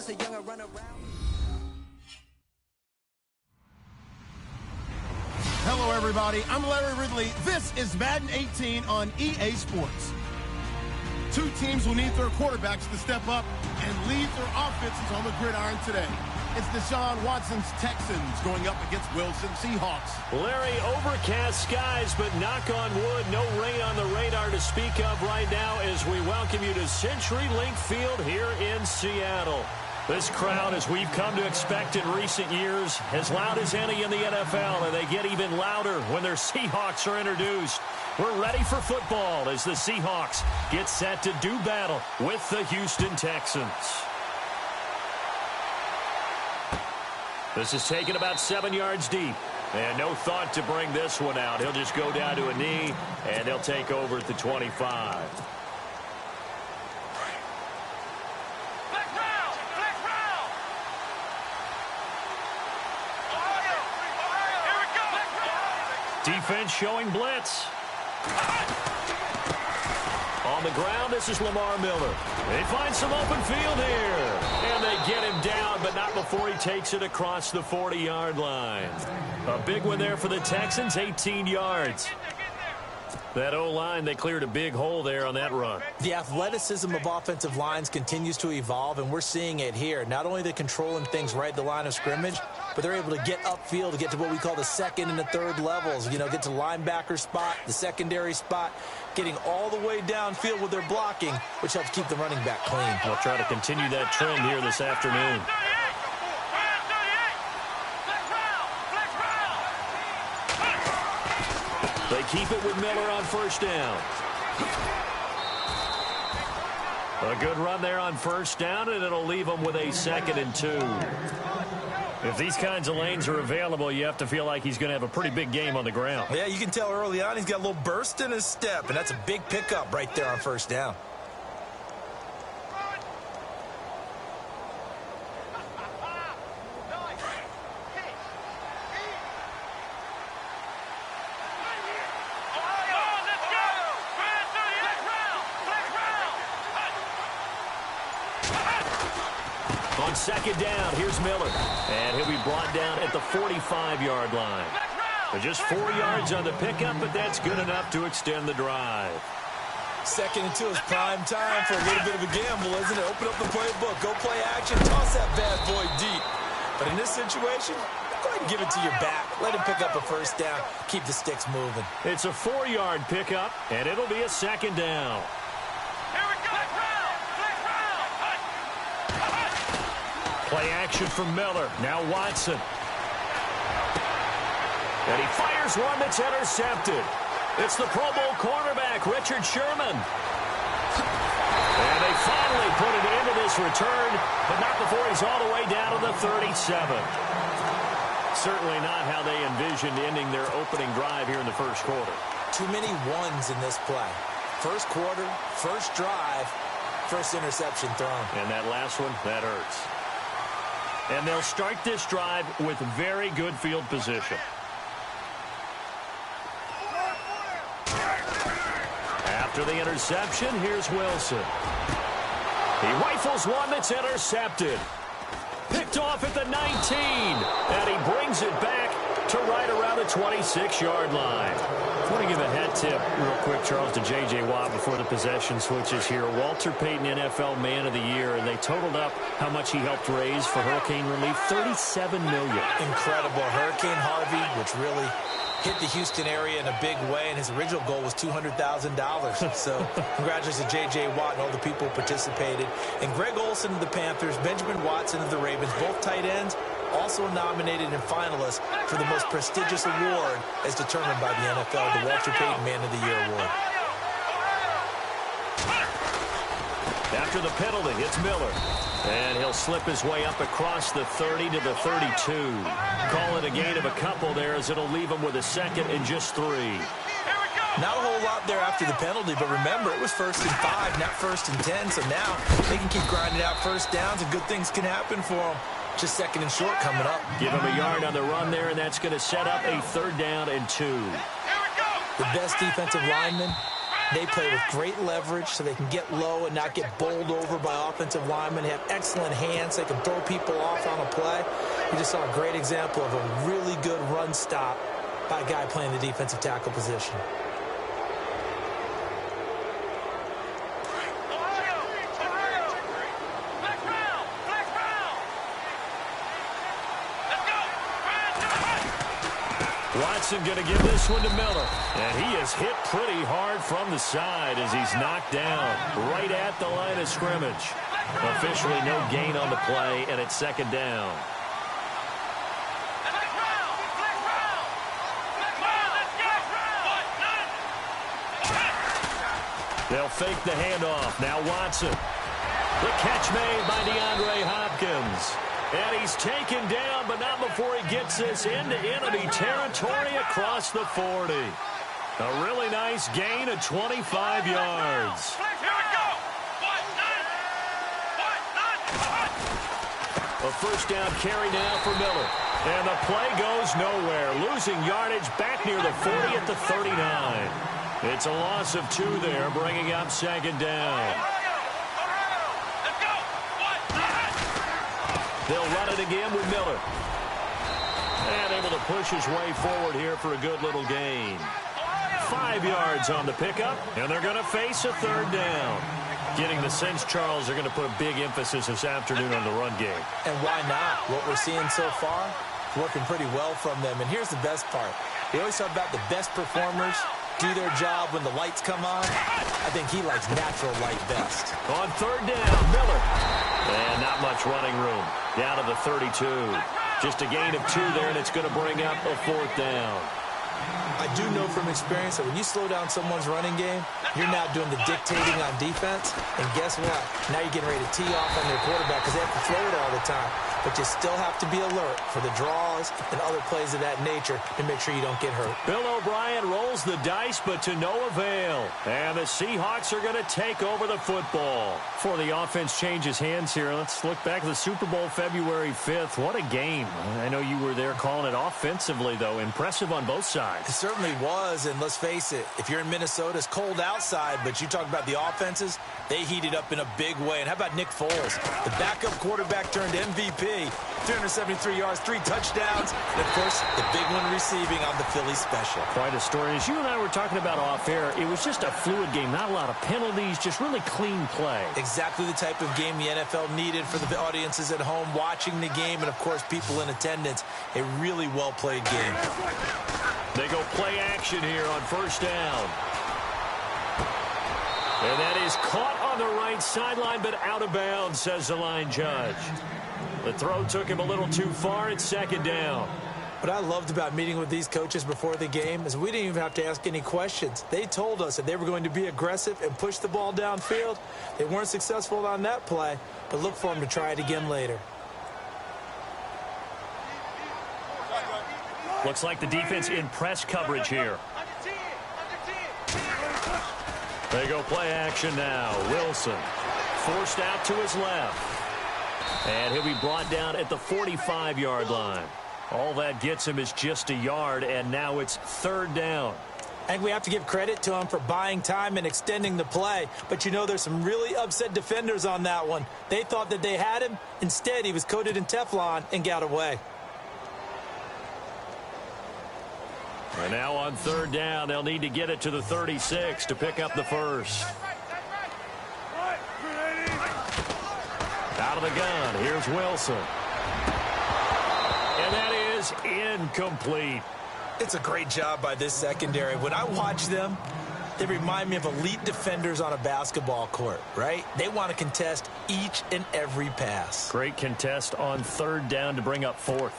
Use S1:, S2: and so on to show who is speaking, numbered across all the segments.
S1: just a young run around.
S2: Hello, everybody. I'm Larry Ridley. This is Madden 18 on EA Sports. Two teams will need their quarterbacks to step up and lead their offenses on the gridiron today. It's Deshaun Watson's Texans going up against Wilson Seahawks.
S3: Larry, overcast skies, but knock on wood, no rain on the radar to speak of right now as we welcome you to CenturyLink Field here in Seattle. This crowd, as we've come to expect in recent years, as loud as any in the NFL, and they get even louder when their Seahawks are introduced. We're ready for football as the Seahawks get set to do battle with the Houston Texans. This is taken about 7 yards deep. And no thought to bring this one out. He'll just go down to a knee, and he'll take over at the 25. Defense showing blitz. On the ground, this is Lamar Miller. They find some open field here. And they get him down, but not before he takes it across the 40-yard line. A big one there for the Texans, 18 yards. That O-line, they cleared a big hole there on that run.
S4: The athleticism of offensive lines continues to evolve, and we're seeing it here. Not only they're controlling things right at the line of scrimmage, but they're able to get upfield to get to what we call the second and the third levels. You know, get to linebacker spot, the secondary spot, getting all the way downfield with their blocking, which helps keep the running back clean.
S3: We'll try to continue that trend here this afternoon. They keep it with Miller on first down. A good run there on first down, and it'll leave them with a 2nd and 2. If these kinds of lanes are available, you have to feel like he's going to have a pretty big game on the ground.
S4: Yeah, you can tell early on he's got a little burst in his step, and that's a big pickup right there on first down.
S3: On second down, here's Miller. And he'll be brought down at the 45-yard line. But just 4 yards on the pickup, but that's good enough to extend the drive.
S4: 2nd and 2 is prime time for a little bit of a gamble, isn't it? Open up the playbook, go play action, toss that bad boy deep. But in this situation, go ahead and give it to your back. Let him pick up a first down. Keep the sticks moving.
S3: It's a 4-yard pickup, and it'll be a 2nd down. Play action from Miller. Now Watson. And he fires one that's intercepted. It's the Pro Bowl cornerback, Richard Sherman. And they finally put it into this return, but not before he's all the way down to the 37. Certainly not how they envisioned ending their opening drive here in the first quarter.
S4: Too many ones in this play. First quarter, first drive, first interception thrown.
S3: And that last one, that hurts. And they'll start this drive with very good field position. After the interception, here's Wilson. He rifles one that's intercepted. Picked off at the 19. And he brings it back to right around the 26-yard line. I want to give a hat tip real quick, Charles, to J.J. Watt before the possession switches here. Walter Payton, NFL Man of the Year, and they totaled up how much he helped raise for hurricane relief, $37 million.
S4: Incredible. Hurricane Harvey, which really hit the Houston area in a big way, and his original goal was $200,000. So congratulations to J.J. Watt and all the people who participated. And Greg Olsen of the Panthers, Benjamin Watson of the Ravens, both tight ends, also nominated and finalists for the most prestigious award as determined by the NFL, the Walter Payton Man of the Year Award.
S3: After the penalty, it's Miller. And he'll slip his way up across the 30 to the 32. Call it a gain of a couple there as it'll leave him with a 2nd and just 3.
S4: Not a whole lot there after the penalty, but remember, it was 1st and 5, not 1st and 10. So now they can keep grinding out first downs and good things can happen for them. Just 2nd and short coming up.
S3: Give him a yard on the run there, and that's going to set up a 3rd down and 2.
S4: The best defensive lineman They play with great leverage so they can get low and not get bowled over by offensive linemen. They have excellent hands. They can throw people off on a play. You just saw a great example of a really good run stop by a guy playing the defensive tackle position.
S3: Watson going to give this one to Miller. And he is hit pretty hard from the side as he's knocked down right at the line of scrimmage. Officially no gain on the play, and it's second down. They'll fake the handoff. Now Watson. The catch made by DeAndre Hopkins. And he's taken down, but not before he gets this into enemy territory across the 40. A really nice gain of 25 yards. A first down carry now for Miller. And the play goes nowhere. Losing yardage back near the 40 at the 39. It's a loss of 2 there, bringing up second down. They'll run it again with Miller. And able to push his way forward here for a good little gain. 5 yards on the pickup, and they're going to face a third down. Getting the sense, Charles, they're going to put a big emphasis this afternoon on the run game. And why not? What we're seeing so far, working pretty well from them. And here's the best part. We always talk about the best performers do their job when the lights come on. I think he likes natural light best. On third down, Miller. And not much running room. Down to the 32. Just a gain of 2 there, and it's going to bring up a fourth down. I do know from experience that when you slow down someone's running game, you're now doing the dictating on defense. And guess what? Now you're getting ready to tee off on their quarterback because they have to throw it all the time. But you still have to be alert for the draws and other plays of that nature to make sure you don't get hurt. Bill O'Brien rolls the dice, but to no avail. And the Seahawks are going to take over the football. Before the offense changes hands here, let's look back at the Super Bowl February 5th. What a game. I know you were there calling it offensively, though. Impressive on both sides. It certainly was, and let's face it, if you're in Minnesota, it's cold outside, but you talk about the offenses, they heated up in a big way. And how about Nick Foles, the backup quarterback turned MVP, 373 yards, 3 touchdowns, and, of course, the big one receiving on the Philly special. Quite a story. As you and I were talking about off air, it was just a fluid game, not a lot of penalties, just really clean play. Exactly the type of game the NFL needed for the audiences at home watching the game and, of course, people in attendance. A really well-played game. They go play action here on first down. And that is caught on the right sideline, but out of bounds, says the line judge. The throw took him a little too far. It's second down. What I loved about meeting with these coaches before the game is we didn't even have to ask any questions. They told us that they were going to be aggressive and push the ball downfield. They weren't successful on that play, but look for them to try it again later. Looks like the defense in press coverage here. They go play action now. Wilson forced out to his left. And he'll be brought down at the 45-yard line. All that gets him is just a yard, and now it's third down. And we have to give credit to him for buying time and extending the play. But, you know, there's some really upset defenders on that one. They thought that they had him. Instead, he was coated in Teflon and got away. And now on third down, they'll need to get it to the 36 to pick up the first. Out of the gun, here's Wilson. And that is incomplete. It's a great job by this secondary. When I watch them, they remind me of elite defenders on a basketball court, right? They want to contest each and every pass. Great contest on third down to bring up fourth.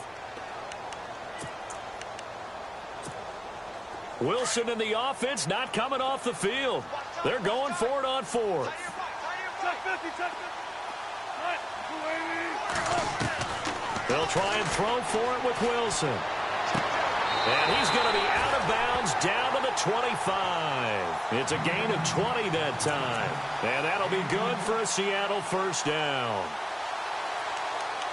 S3: Wilson and the offense not coming off the field. They're going for it on fourth. They'll try and throw for it with Wilson. And he's going to be out of bounds down to the 25. It's a gain of 20 that time. And that'll be good for a Seattle first down.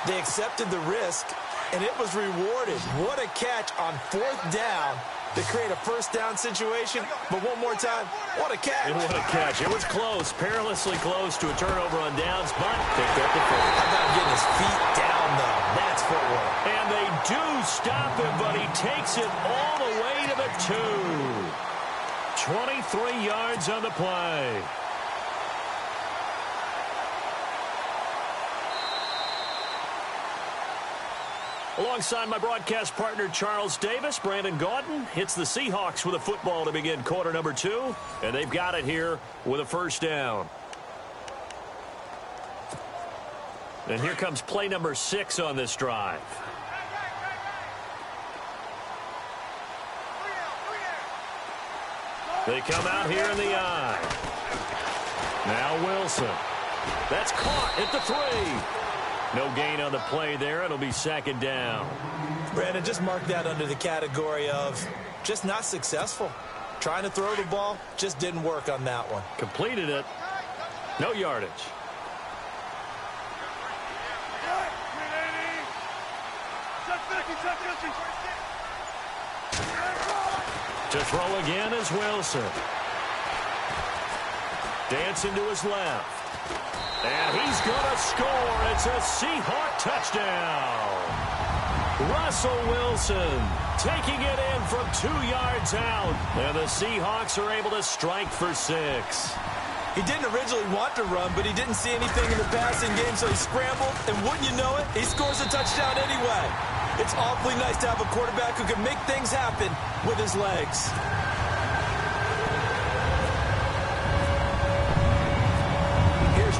S3: They accepted the risk, and it was rewarded. What a catch on fourth down
S4: to create a first down situation. But one more time, what a catch.
S3: What a catch. It was close, perilously close to a turnover on downs, but picked up the first.
S4: How about getting his feet down, though? That's footwork.
S3: And they do stop him, but he takes it all the way to the 2. 23 yards on the play. Alongside my broadcast partner, Charles Davis, Brandon Gaudin hits the Seahawks with a football to begin quarter number 2, and they've got it here with a first down. And here comes play number 6 on this drive. They come out here in the eye. Now Wilson. That's caught at the 3. No gain on the play there. It'll be second down.
S4: Brandon, just mark that under the category of just not successful. Trying to throw the ball, just didn't work on that one.
S3: Completed it. No yardage. To throw again is Wilson. Dancing to his left. And he's going to score. It's a Seahawk touchdown. Russell Wilson taking it in from 2 yards out. And the Seahawks are able to strike for 6.
S4: He didn't originally want to run, but he didn't see anything in the passing game, so he scrambled. And wouldn't you know it, he scores a touchdown anyway. It's awfully nice to have a quarterback who can make things happen with his legs.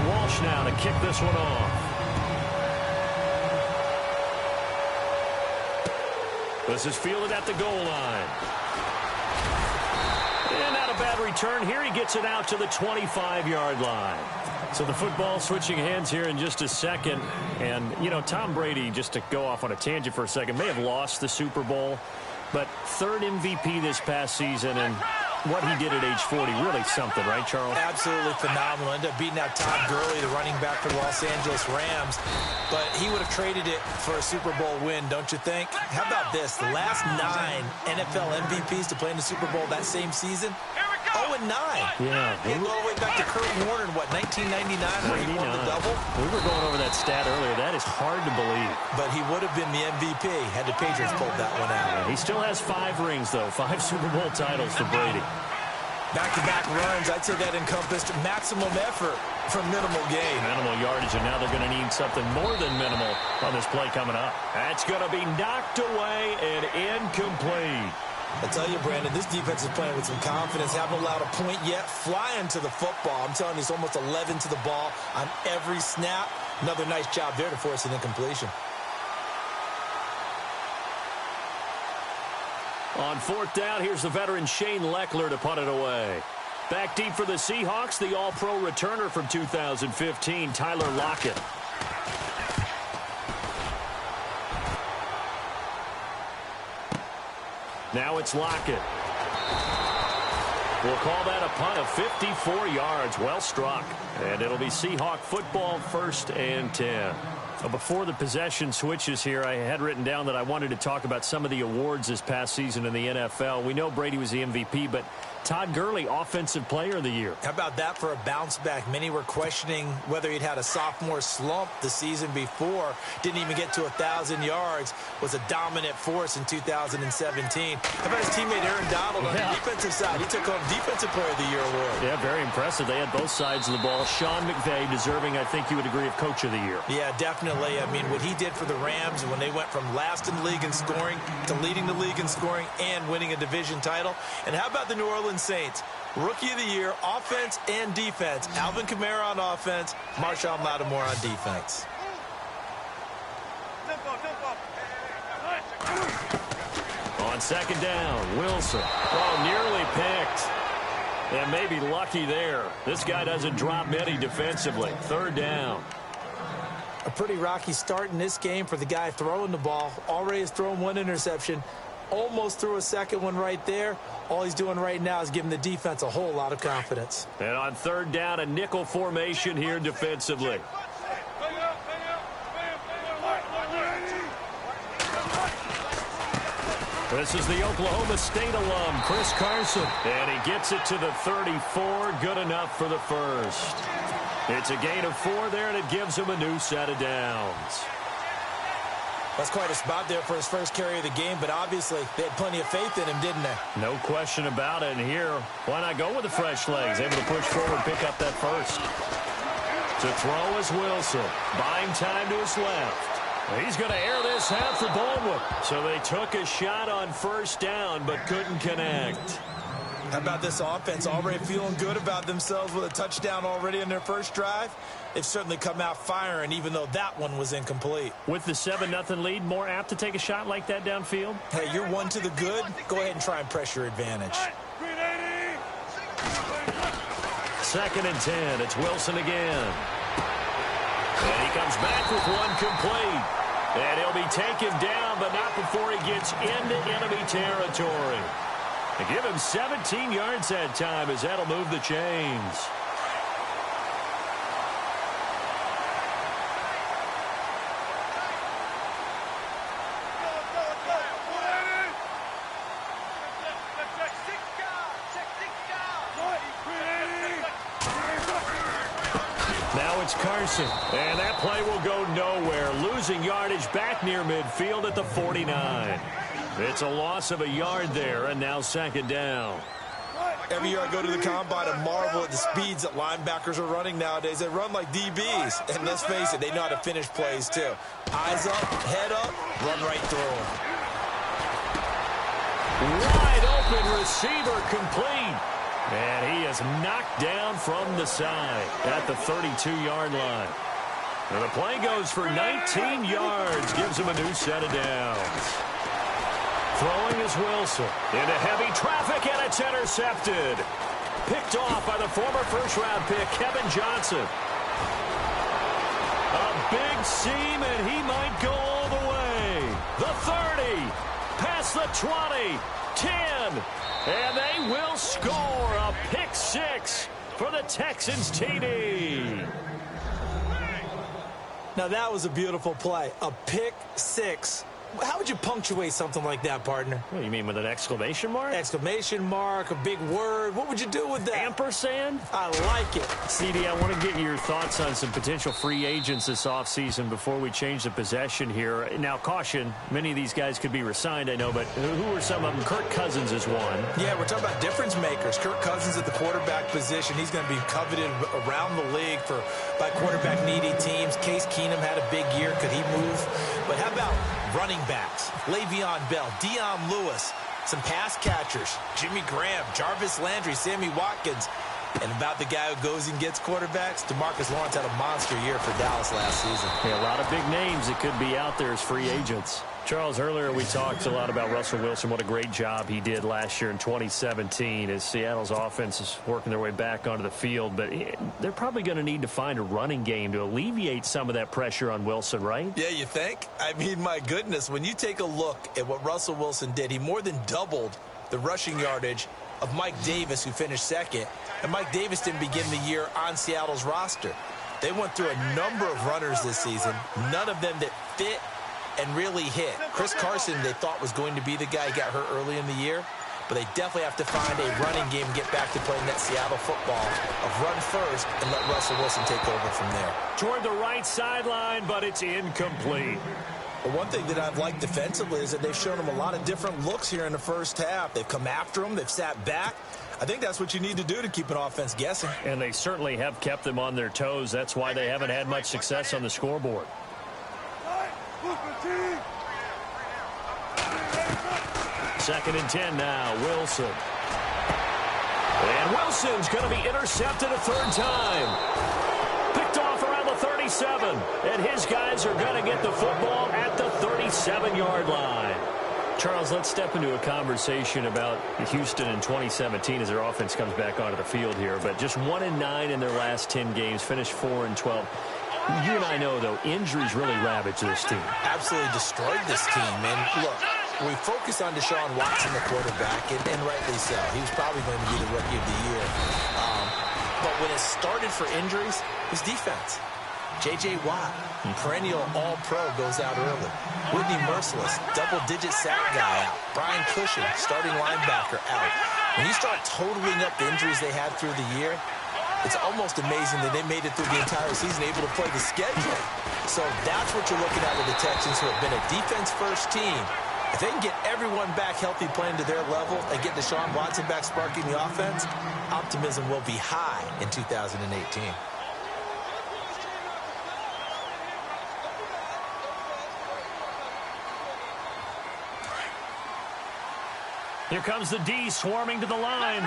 S3: Walsh now to kick this one off. This is fielded at the goal line. And not a bad return here. He gets it out to the 25-yard line. So the football switching hands here in just a second. And, you know, Tom Brady, just to go off on a tangent for a second, may have lost the Super Bowl, but 3rd MVP this past season, and what he did at age 40, really something, right, Charles?
S4: Absolutely phenomenal. Ended up beating out Todd Gurley, the running back for the Los Angeles Rams. But he would have traded it for a Super Bowl win, don't you think? How about this? The last 9 NFL MVPs to play in the Super Bowl that same season, 0-9.
S3: Yeah.
S4: He go all the way back to Kurt Warner in, what, 1999, where he won the double?
S3: We were going over that stat earlier. That is hard to believe.
S4: But he would have been the MVP had the Patriots pulled that one out.
S3: Yeah, he still has 5 rings, though. 5 Super Bowl titles for Brady.
S4: Back-to-back runs, I'd say that encompassed maximum effort for minimal gain.
S3: Minimal yardage, and now they're going to need something more than minimal on this play coming up. That's going to be knocked away and incomplete.
S4: I tell you, Brandon, this defense is playing with some confidence. Haven't allowed a point yet. Flying to the football. I'm telling you, it's almost 11 to the ball on every snap. Another nice job there to force an incompletion.
S3: On 4th down, here's the veteran Shane Leckler to punt it away. Back deep for the Seahawks, the All-Pro returner from 2015, Tyler Lockett. Now it's Lockett. We'll call that a punt of 54 yards. Well struck. And it'll be Seahawk football, 1st and 10. Before the possession switches here, I had written down that I wanted to talk about some of the awards this past season in the NFL. We know Brady was the MVP, but Todd Gurley, Offensive Player of the Year.
S4: How about that for a bounce back? Many were questioning whether he'd had a sophomore slump the season before. Didn't even get to 1,000 yards. Was a dominant force in 2017. How about his teammate Aaron Donald on the defensive side? He took home Defensive Player of the Year award.
S3: Yeah, very impressive. They had both sides of the ball. Sean McVay deserving, I think you would agree, of Coach of the Year.
S4: Yeah, definitely. I mean, what he did for the Rams when they went from last in the league in scoring to leading the league in scoring and winning a division title. And how about the New Orleans Saints? Rookie of the Year, offense and defense. Alvin Kamara on offense, Marshawn Lattimore on defense.
S3: On 2nd down, Wilson. Oh, nearly picked. And maybe lucky there. This guy doesn't drop many defensively. 3rd down.
S4: A pretty rocky start in this game for the guy throwing the ball. Already has thrown 1 interception. Almost threw a 2nd one right there. All he's doing right now is giving the defense a whole lot of confidence.
S3: And on 3rd down, a nickel formation here defensively. This is the Oklahoma State alum, Chris Carson. And he gets it to the 34. Good enough for the first. It's a gain of 4 there, and it gives him a new set of downs.
S4: That's quite a spot there for his first carry of the game, but obviously they had plenty of faith in him, didn't they?
S3: No question about it. And here, why not go with the fresh legs? Able to push forward, pick up that first. To throw is Wilson. Buying time to his left. He's going to air this out for Baldwin. So they took a shot on first down, but couldn't connect.
S4: How about this offense already feeling good about themselves with a touchdown already in their first drive? They've certainly come out firing, even though that one was incomplete.
S3: With the 7-0 lead, more apt to take a shot like that downfield?
S4: Hey, you're one to the good. Go ahead and try and press your advantage.
S3: 2nd and 10. It's Wilson again. And he comes back with one complete. And he'll be taken down, but not before he gets into enemy territory. They give him 17 yards that time, as that'll move the chains. Now it's Carson, and that play will go nowhere, losing yardage back near midfield at the 49. It's a loss of a yard there, and now 2nd down.
S4: Every year I go to the combine and marvel at the speeds that linebackers are running nowadays. They run like DBs, and let's face it, they know how to finish plays too. Eyes up, head up, run right through them.
S3: Wide open receiver complete. And he is knocked down from the side at the 32-yard line. And the play goes for 19 yards, gives him a new set of downs. Throwing is Wilson into heavy traffic, and it's intercepted. Picked off by the former first-round pick, Kevin Johnson. A big seam, and he might go all the way. The 30, past the 20, 10, and they will score a pick 6 for the Texans TD.
S4: Now that was a beautiful play, a pick 6. How would you punctuate something like that, partner?
S3: What, you mean with an exclamation mark?
S4: Exclamation mark, a big word. What would you do with that?
S3: Ampersand?
S4: I like it.
S3: CD, I want to get your thoughts on some potential free agents this offseason before we change the possession here. Now, caution, many of these guys could be re-signed, I know, but who are some of them? Kirk Cousins is one.
S4: Yeah, we're talking about difference makers. Kirk Cousins at the quarterback position. He's going to be coveted around the league by quarterback-needy teams. Case Keenum had a big year. Could he move? But how about running backs? Le'Veon Bell, Dion Lewis, some pass catchers, Jimmy Graham, Jarvis Landry, Sammy Watkins. And about the guy who goes and gets quarterbacks, DeMarcus Lawrence had a monster year for Dallas last season.
S3: Yeah, a lot of big names that could be out there as free agents. Charles, earlier we talked a lot about Russell Wilson, what a great job he did last year in 2017 as Seattle's offense is working their way back onto the field. But they're probably going to need to find a running game to alleviate some of that pressure on Wilson, right?
S4: Yeah, you think? I mean, my goodness, when you take a look at what Russell Wilson did, he more than doubled the rushing yardage of Mike Davis, who finished second. And Mike Davis didn't begin the year on Seattle's roster. They went through a number of runners this season, none of them that fit and really hit. Chris Carson, they thought was going to be the guy who got hurt early in the year, but they definitely have to find a running game and get back to playing that Seattle football of run first and let Russell Wilson take over from there.
S3: Toward the right sideline, but it's incomplete.
S4: Well, one thing that I've liked defensively is that they've shown him a lot of different looks here in the first half. They've come after him. They've sat back. I think that's what you need to do to keep an offense guessing.
S3: And they certainly have kept them on their toes. That's why they haven't had much success on the scoreboard. 2nd and 10 now, Wilson. And Wilson's going to be intercepted a third time. Picked off around the 37. And his guys are going to get the football at the 37-yard line. Charles, let's step into a conversation about Houston in 2017 as their offense comes back onto the field here. But just 1-9 in their last 10 games, finished 4-12. You and I know, though, injuries really ravaged this team.
S4: Absolutely destroyed this team. And look, we focus on Deshaun Watson, the quarterback, and rightly so. He was probably going to be the rookie of the year. But when it started for injuries, it was defense. J.J. Watt, perennial All-Pro, goes out early. Whitney Merciless, double-digit sack guy out. Brian Cushing, starting linebacker, out. When you start totaling up the injuries they had through the year, it's almost amazing that they made it through the entire season able to play the schedule. So that's what you're looking at with the Texans, who have been a defense-first team. If they can get everyone back healthy, playing to their level, and get Deshaun Watson back sparking the offense, optimism will be high in 2018.
S3: Here comes the D swarming to the line.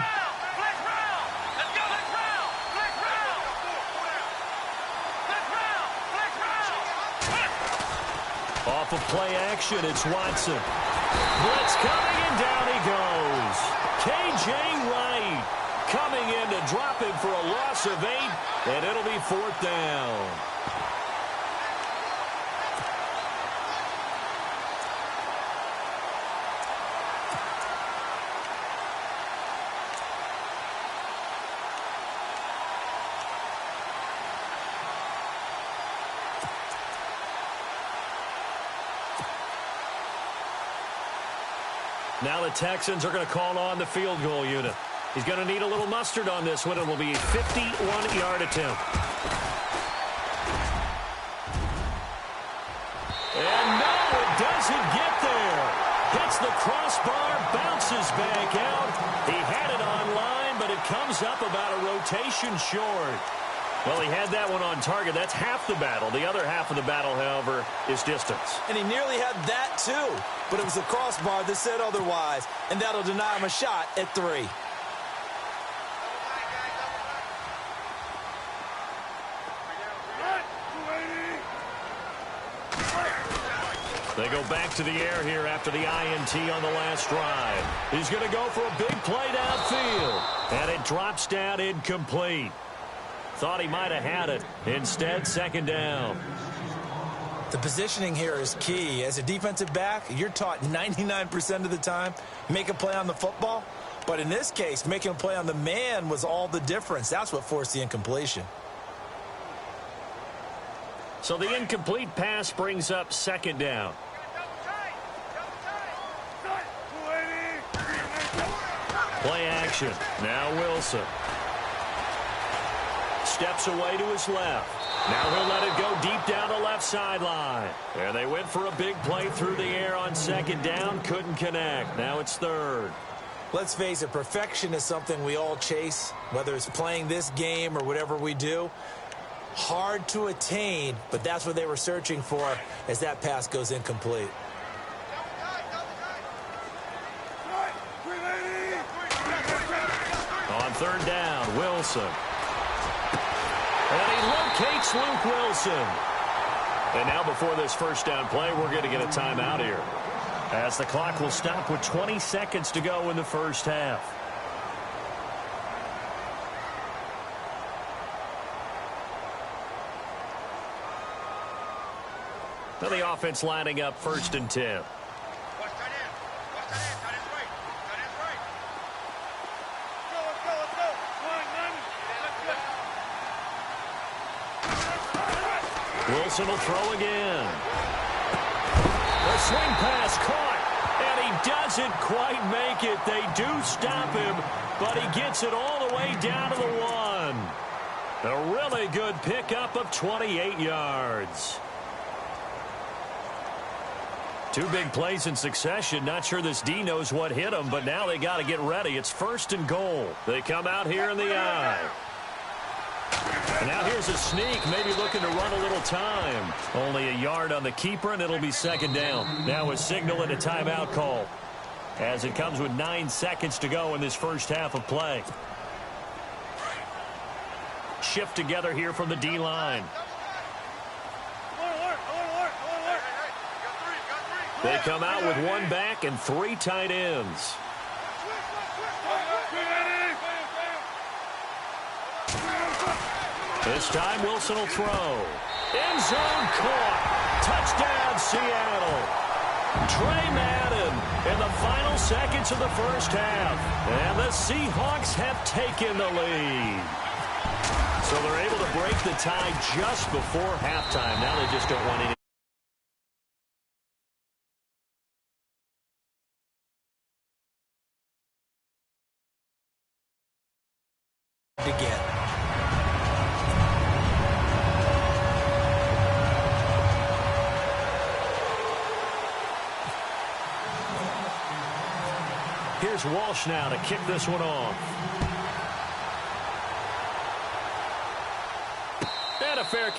S3: Off of play action, it's Watson. Blitz coming, and down he goes. K.J. Wright coming in to drop him for a loss of 8, and it'll be 4th down. Now the Texans are going to call on the field goal unit. He's going to need a little mustard on this one. It will be a 51-yard attempt. And no, it doesn't get there. Hits the crossbar, bounces back out. He had it on line, but it comes up about a rotation short. Well, he had that one on target. That's half the battle. The other half of the battle, however, is distance.
S4: And he nearly had that, too. But it was the crossbar that said otherwise, and that'll deny him a shot at 3.
S3: They go back to the air here after the INT on the last drive. He's going to go for a big play downfield, and it drops down incomplete. Thought he might have had it. Instead, 2nd down.
S4: The positioning here is key. As a defensive back, you're taught 99% of the time, make a play on the football. But in this case, making a play on the man was all the difference. That's what forced the incompletion.
S3: So the incomplete pass brings up 2nd down. Play action. Now Wilson. Steps away to his left. Now he'll let it go deep down the left sideline. And they went for a big play through the air on 2nd down. Couldn't connect. Now it's 3rd.
S4: Let's face it, perfection is something we all chase, whether it's playing this game or whatever we do. Hard to attain, but that's what they were searching for as that pass goes incomplete.
S3: On 3rd down, Wilson. And he locates Luke Wilson. And now before this 1st down play, we're going to get a timeout here, as the clock will stop with 20 seconds to go in the 1st half. Now the offense lining up 1st and 10. Wilson will throw again. The swing pass caught, and he doesn't quite make it. They do stop him, but he gets it all the way down to the 1. A really good pickup of 28 yards. 2 big plays in succession. Not sure this D knows what hit him, but now they got to get ready. It's 1st and goal. They come out here in the I. And now here's a sneak, maybe looking to run a little time. Only a yard on the keeper, and it'll be 2nd down. Now a signal and a timeout call, as it comes with 9 seconds to go in this 1st half of play. Shift together here from the D-line. They come out with 1 back and 3 tight ends. This time Wilson will throw. End zone caught. Touchdown Seattle. Trey Madden in the final seconds of the 1st half. And the Seahawks have taken the lead. So they're able to break the tie just before halftime. Now they just don't want any.
S4: Again.
S3: Here's Walsh now to kick this one off. And a fair